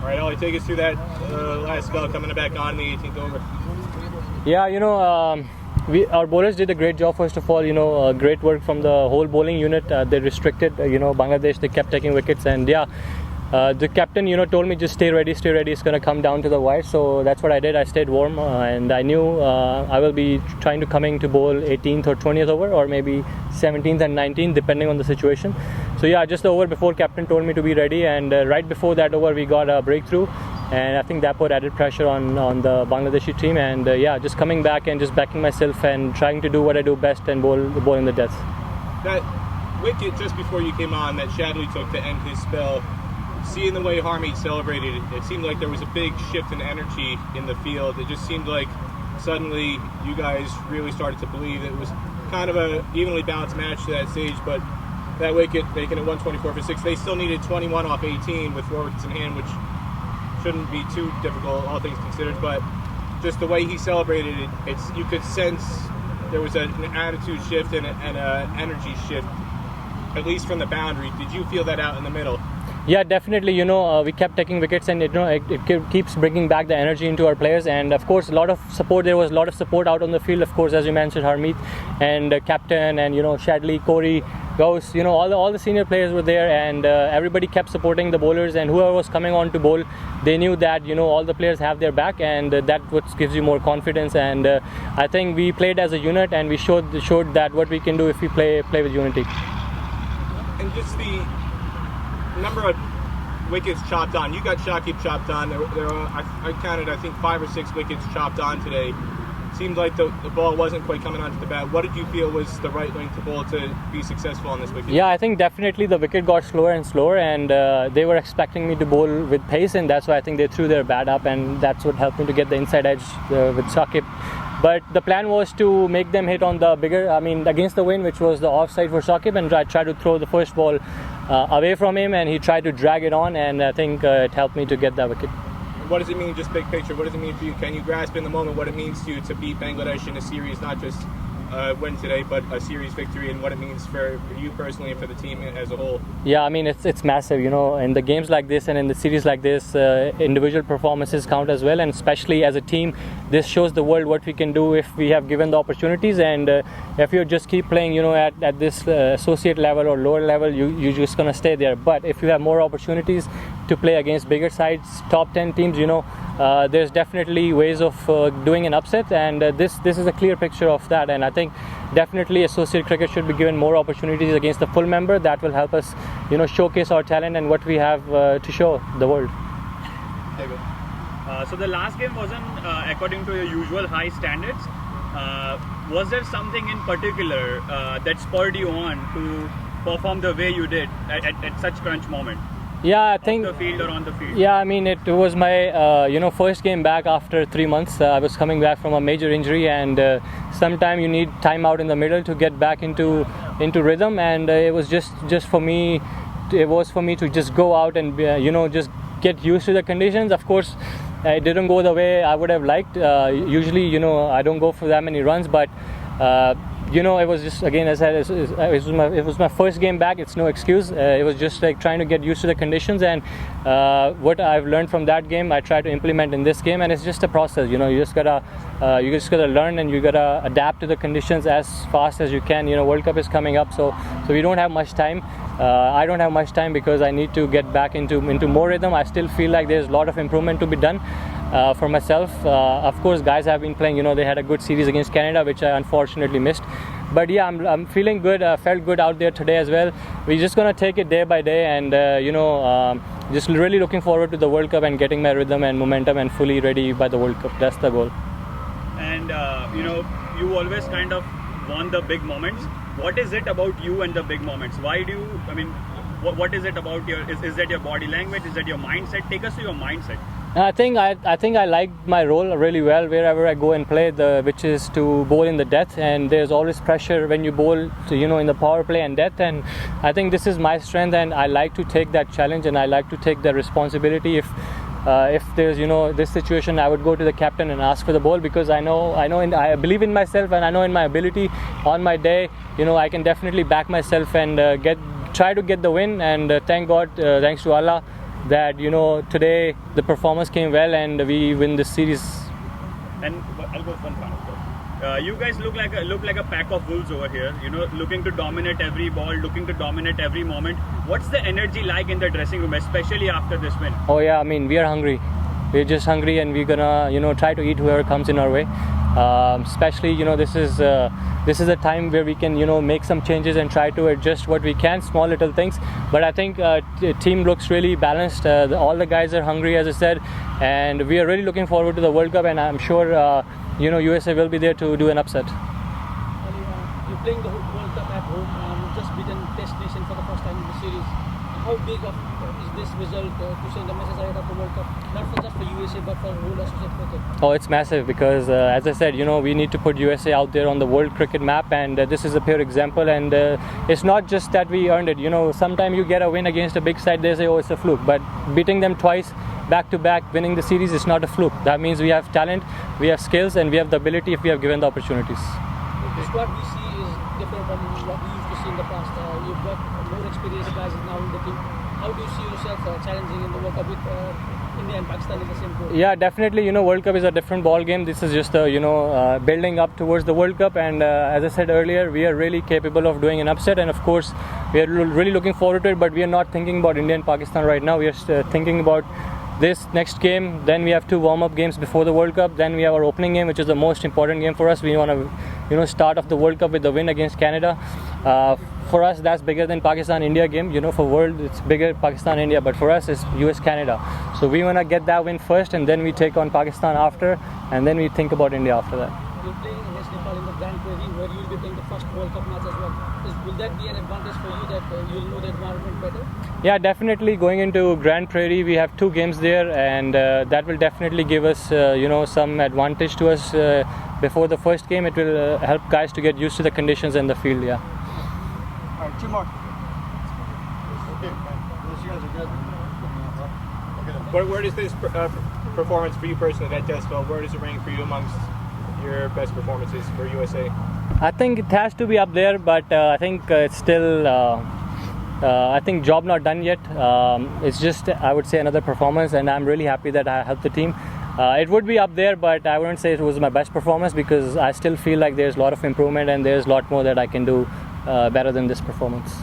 All right, Ollie, take us through that last spell coming back on the 18th over. Yeah, our bowlers did a great job. First of all, great work from the whole bowling unit. They restricted, Bangladesh. They kept taking wickets, and the captain, told me just stay ready. It's going to come down to the wire. So that's what I did. I stayed warm, and I knew I will be trying to coming to bowl 18th or 20th over, or maybe 17th and 19th, depending on the situation. So just the over before captain told me to be ready, and right before that over we got a breakthrough, and I think that put added pressure on the Bangladeshi team, and just coming back and just backing myself and trying to do what I do best and bowl in the death. That wicket just before you came on that Shadley took to end his spell. Seeing the way Harmeet celebrated it seemed like there was a big shift in energy in the field. It just seemed like suddenly you guys really started to believe it was kind of a evenly balanced match to that stage, but that wicket taken at 124 for 6, they still needed 21 off 18 with 4 wickets in hand, which shouldn't be too difficult, all things considered, but just the way he celebrated it, you could sense there was an attitude shift and an energy shift, at least from the boundary. Did you feel that out in the middle? Yeah, definitely. We kept taking wickets, and it keeps bringing back the energy into our players. And of course, a lot of support. There was a lot of support out on the field. Of course, as you mentioned, Harmeet and captain, and Shadley, Corey, Gauss. All the senior players were there, and everybody kept supporting the bowlers. And whoever was coming on to bowl, they knew that all the players have their back, and that what gives you more confidence. And I think we played as a unit, and we showed that what we can do if we play with unity. And just the number of wickets chopped on. You got Shakib chopped on. There were, I counted, I think 5 or 6 wickets chopped on today. Seemed like the ball wasn't quite coming onto the bat. What did you feel was the right length to bowl to be successful on this wicket? Yeah, I think definitely the wicket got slower and slower, and they were expecting me to bowl with pace, and that's why I think they threw their bat up, and that's what helped me to get the inside edge with Shakib. But the plan was to make them hit on the against the wind, which was the offside for Shakib, and try to throw the first ball away from him, and he tried to drag it on, and I think it helped me to get that wicket. What does it mean, just big picture? What does it mean for you? Can you grasp in the moment what it means to you to beat Bangladesh in a series, not just win today, but a series victory, and what it means for you personally and for the team as a whole? Yeah, it's massive. In the games like this and in the series like this, individual performances count as well, and especially as a team, this shows the world what we can do if we have given the opportunities. And if you just keep playing, at this associate level or lower level, you're just gonna stay there. But if you have more opportunities to play against bigger sides, top 10 teams, there's definitely ways of doing an upset, and this is a clear picture of that. And I think definitely associate cricket should be given more opportunities against the full member. That will help us, showcase our talent and what we have to show the world. So the last game wasn't according to your usual high standards. Was there something in particular that spurred you on to perform the way you did at such crunch moment? Yeah, I think off the field or on the field. Yeah, it was my first game back after 3 months. I was coming back from a major injury, and sometimes you need time out in the middle to get back into rhythm. And it was just for me. It was for me to just go out and just get used to the conditions. Of course, it didn't go the way I would have liked. Usually, I don't go for that many runs, but. It was just, again, as I said, it was my first game back. It's no excuse. It was just like trying to get used to the conditions, and what I've learned from that game, I try to implement in this game. And it's just a process. You just gotta learn, and you gotta adapt to the conditions as fast as you can. World Cup is coming up, so we don't have much time. I don't have much time because I need to get back into more rhythm. I still feel like there's a lot of improvement to be done. For myself, of course, guys have been playing. They had a good series against Canada, which I unfortunately missed. But yeah, I'm feeling good. Felt good out there today as well. We're just gonna take it day by day, and just really looking forward to the World Cup and getting my rhythm and momentum and fully ready by the World Cup. That's the goal. And you always kind of want the big moments. What is it about you and the big moments? Why do you? What is it about your? Is that your body language? Is that your mindset? Take us to your mindset. I think I like my role really well wherever I go and play, which is to bowl in the death, and there's always pressure when you bowl in the power play and death, and I think this is my strength, and I like to take that challenge, and I like to take the responsibility. If there's this situation, I would go to the captain and ask for the ball, because I I believe in myself, and I know in my ability. On my day, I can definitely back myself and try to get the win, and thank God, thanks to Allah, that today the performance came well and we win this series. And I'll go with one final thought. You guys look like a pack of wolves over here. Looking to dominate every ball, looking to dominate every moment. What's the energy like in the dressing room, especially after this win? Oh yeah, I mean, we are hungry. We're just hungry, and we're gonna try to eat whoever comes in our way. Especially this is a time where we can make some changes and try to adjust what we can, small little things. But I think team looks really balanced. All the guys are hungry, as I said, and we are really looking forward to the World Cup. And I'm sure USA will be there to do an upset. You're playing the World Cup at home. You've just beaten Test Nation for the first time in the series. How big is this result to send a message ahead of the World Cup, not for just for USA but for whole associate cricket? Oh, it's massive because, as I said, we need to put USA out there on the world cricket map, and this is a pure example. And it's not just that we earned it. Sometimes you get a win against a big side, they say, oh, it's a fluke. But beating them twice, back to back, winning the series is not a fluke. That means we have talent, we have skills, and we have the ability if we have given the opportunities. The squad we see is different from what we used to see in the past. You've got more experienced guys now in the team. How do you see yourself challenging in the World Cup with India and Pakistan in the same group? Yeah, definitely. World Cup is a different ball game. This is just building up towards the World Cup, and as I said earlier, we are really capable of doing an upset, and of course we are really looking forward to it. But we are not thinking about India and Pakistan right now. We are thinking about this next game. Then we have 2 warm-up games before the World Cup. Then we have our opening game, which is the most important game for us. We want to start off the World Cup with the win against Canada. For us, that's bigger than Pakistan-India game. For world, it's bigger Pakistan-India, but for us, it's US-Canada. So we want to get that win first, and then we take on Pakistan after, and then we think about India after that. You're playing against Nepal in the Grand Prairie, where you'll be playing the first World Cup match as well. Will that be an advantage for you that you'll know the environment better? Yeah, definitely. Going into Grand Prairie, we have 2 games there, and that will definitely give us, some advantage to us before the first game. It will help guys to get used to the conditions and the field. Yeah. All right, 2 more. Where does this performance for you personally at Desville, where does it rank for you amongst your best performances for USA? I think it has to be up there, but I think it's still. I think job not done yet. It's just, I would say, another performance, and I'm really happy that I helped the team. It would be up there, but I wouldn't say it was my best performance because I still feel like there's a lot of improvement and there's a lot more that I can do better than this performance.